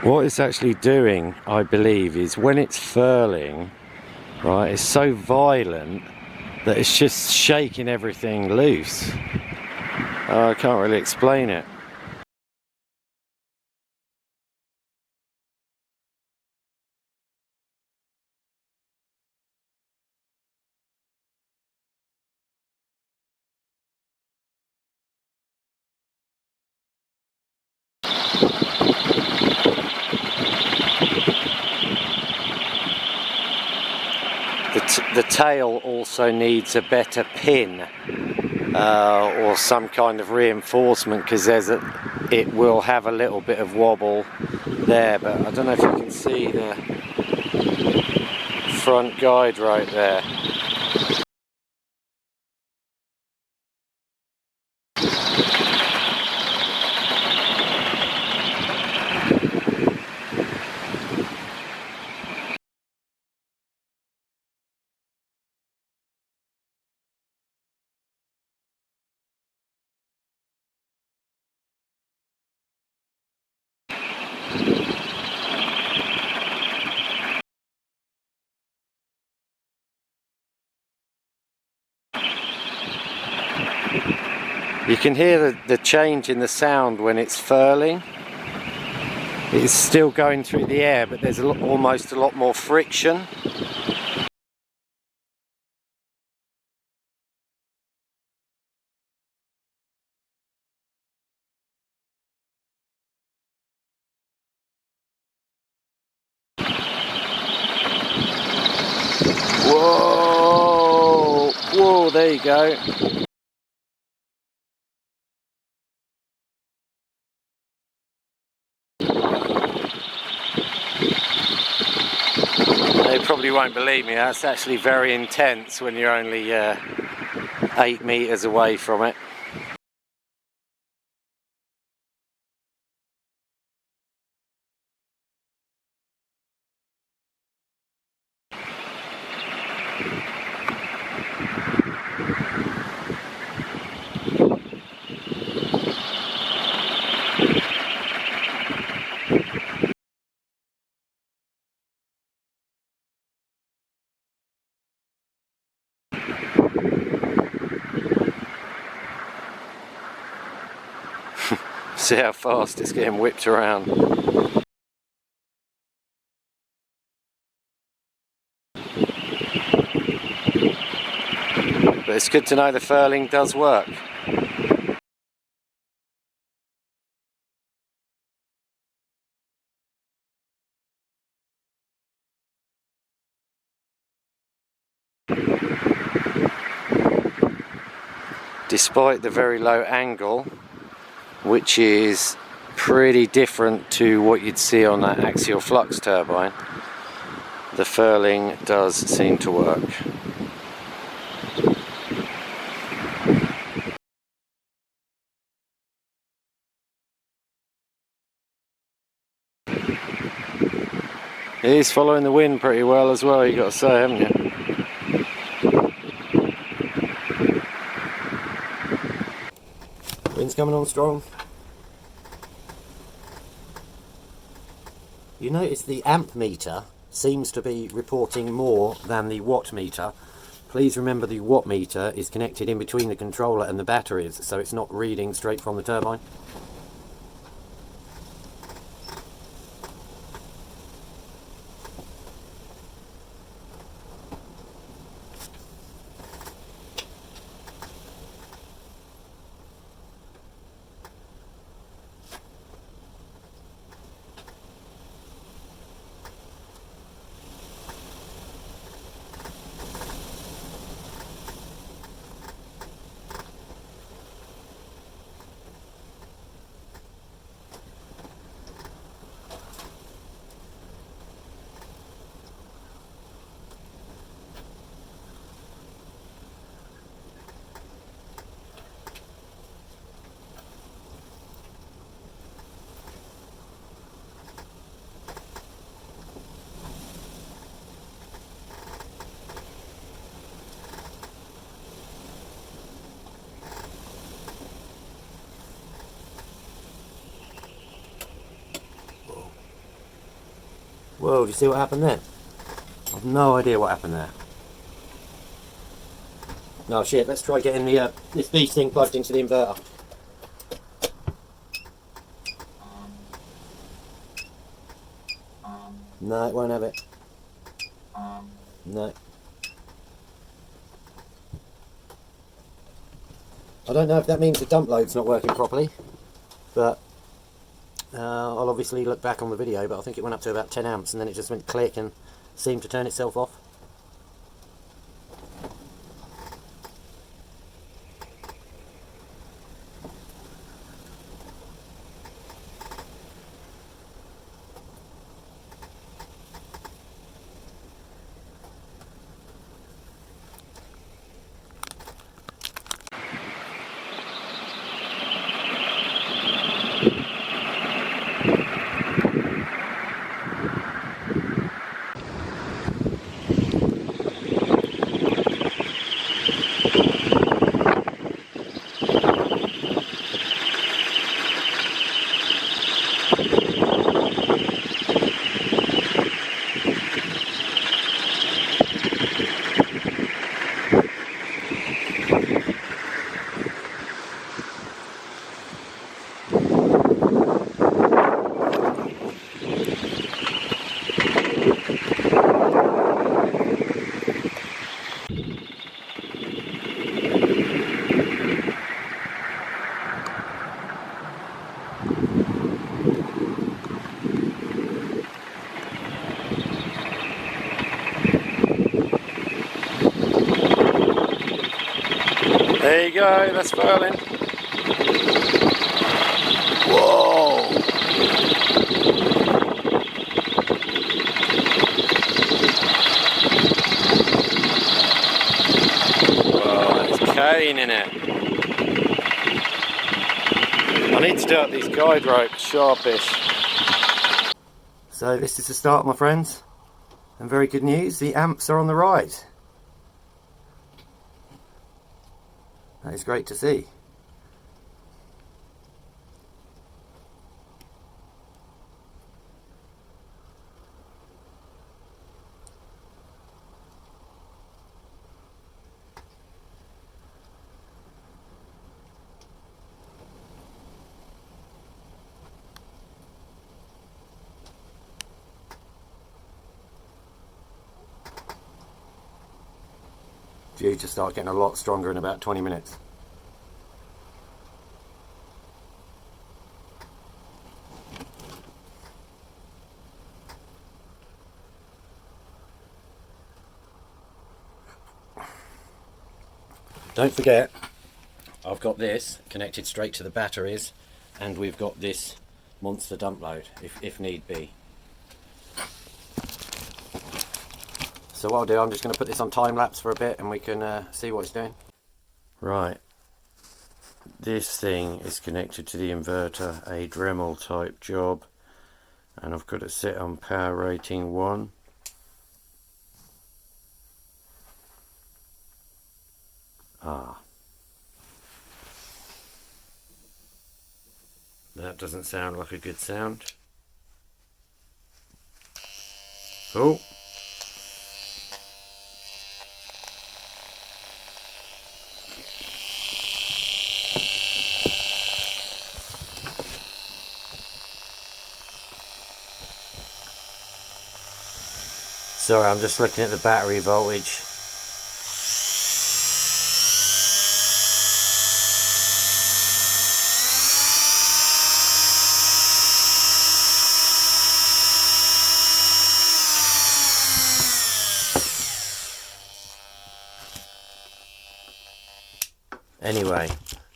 What it's actually doing, I believe, is when it's furling, right, it's so violent that it's just shaking everything loose. I can't really explain it. The tail also needs a better pin or some kind of reinforcement, because it will have a little bit of wobble there, but I don't know if you can see the front guide right there. You can hear the change in the sound when it's furling. It's still going through the air, but there's almost a lot more friction. Whoa! Whoa, there you go. They probably won't believe me, that's actually very intense when you're only 8 meters away from it. See how fast it's getting whipped around. But it's good to know the furling does work. Despite the very low angle, which is pretty different to what you'd see on that axial flux turbine, the furling does seem to work. It is following the wind pretty well as well, you got to say, haven't you? Wind's coming on strong. You notice the amp meter seems to be reporting more than the watt meter. Please remember the watt meter is connected in between the controller and the batteries, so it's not reading straight from the turbine. Whoa, do you see what happened there? I've no idea what happened there. No shit, let's try getting the this beast thing plugged into the inverter. No, it won't have it. No. I don't know if that means the dump load's not working properly, but I'll obviously look back on the video, but I think it went up to about 10 amps and then it just went click and seemed to turn itself off. There you go, that's furling. Whoa! Whoa, there's cane in it. I need to do up these guide ropes sharpish. So this is the start, my friends. And very good news, the amps are on the rise. That is great to see. Due to start getting a lot stronger in about 20 minutes. Don't forget, I've got this connected straight to the batteries, and we've got this monster dump load if need be. So what I'll do, I'm just going to put this on time lapse for a bit and we can see what it's doing. Right, this thing is connected to the inverter, a Dremel type job, and I've got it set on power rating 1. That doesn't sound like a good sound. Oh. Sorry, I'm just looking at the battery voltage. Anyway,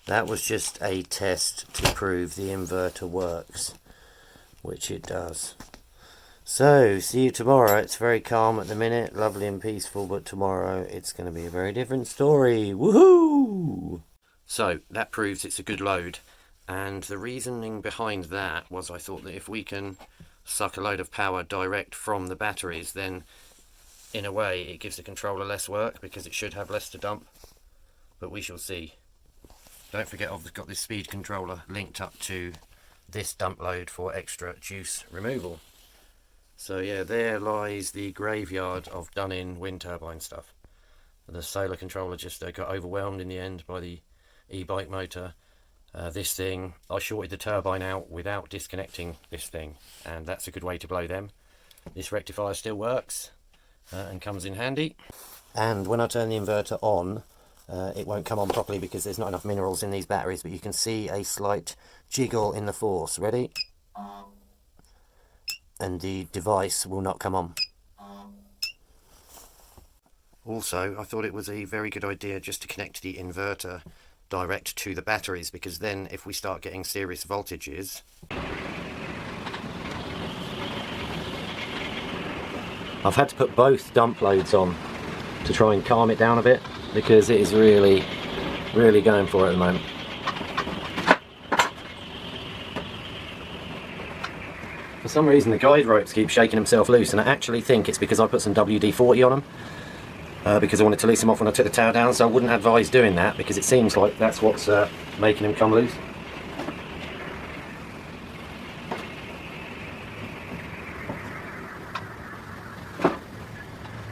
that was just a test to prove the inverter works, which it does. So, see you tomorrow. It's very calm at the minute, lovely and peaceful, but tomorrow it's going to be a very different story. Woohoo! So, that proves it's a good load, and the reasoning behind that was I thought that if we can suck a load of power direct from the batteries, then in a way it gives the controller less work because it should have less to dump, but we shall see. Don't forget, I've got this speed controller linked up to this dump load for extra juice removal. So yeah, there lies the graveyard of done-in wind turbine stuff. The solar controller just got overwhelmed in the end by the e-bike motor. This thing, I shorted the turbine out without disconnecting this thing, and that's a good way to blow them. This rectifier still works and comes in handy. And when I turn the inverter on, it won't come on properly because there's not enough minerals in these batteries, but you can see a slight jiggle in the force. Ready? And the device will not come on. Also, I thought it was a very good idea just to connect the inverter direct to the batteries, because then if we start getting serious voltages, I've had to put both dump loads on to try and calm it down a bit, because it is really going for it at the moment. For some reason the guide ropes keep shaking themselves loose, and I actually think it's because I put some WD-40 on them, because I wanted to loose them off when I took the tower down, so I wouldn't advise doing that, because it seems like that's what's making them come loose.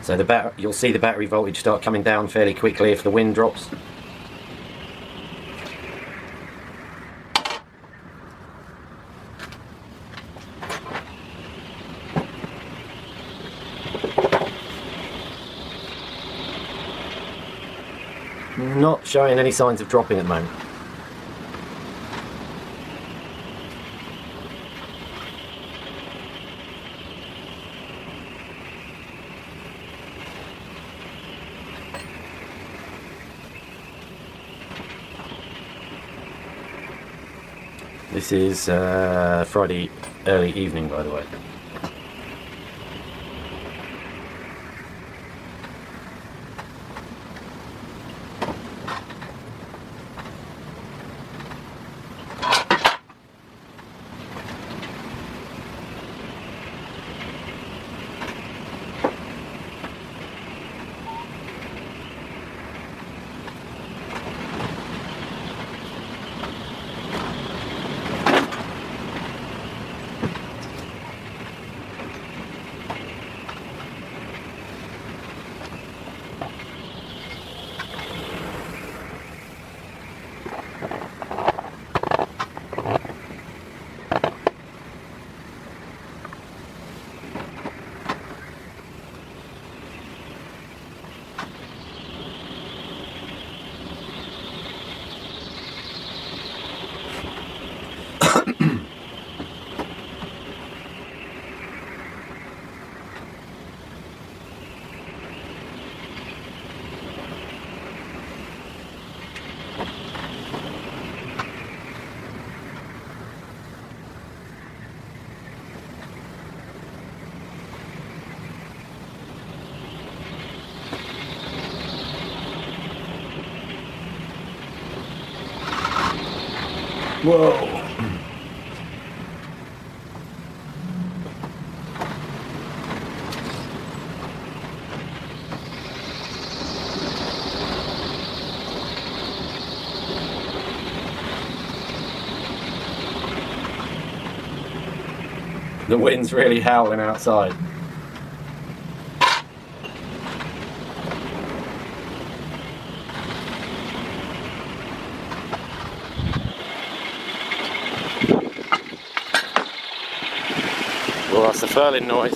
So you'll see the battery voltage start coming down fairly quickly if the wind drops. Not showing any signs of dropping at the moment. This is Friday early evening, by the way. Whoa! The wind's really howling outside. Well, that's the furling noise.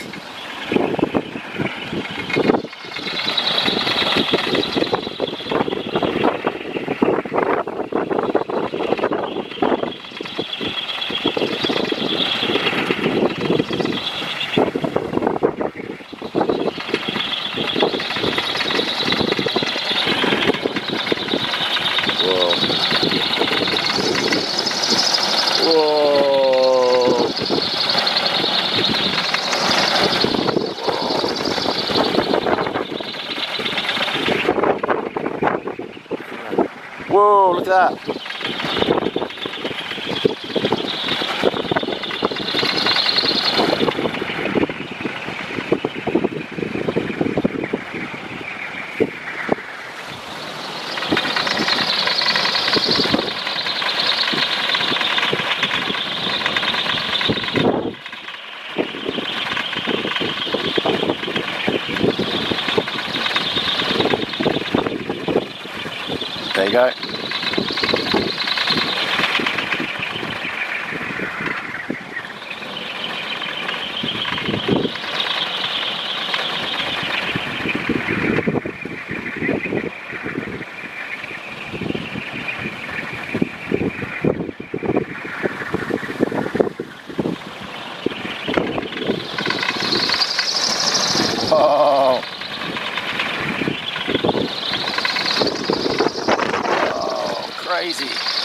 Whoa, look at that. crazy.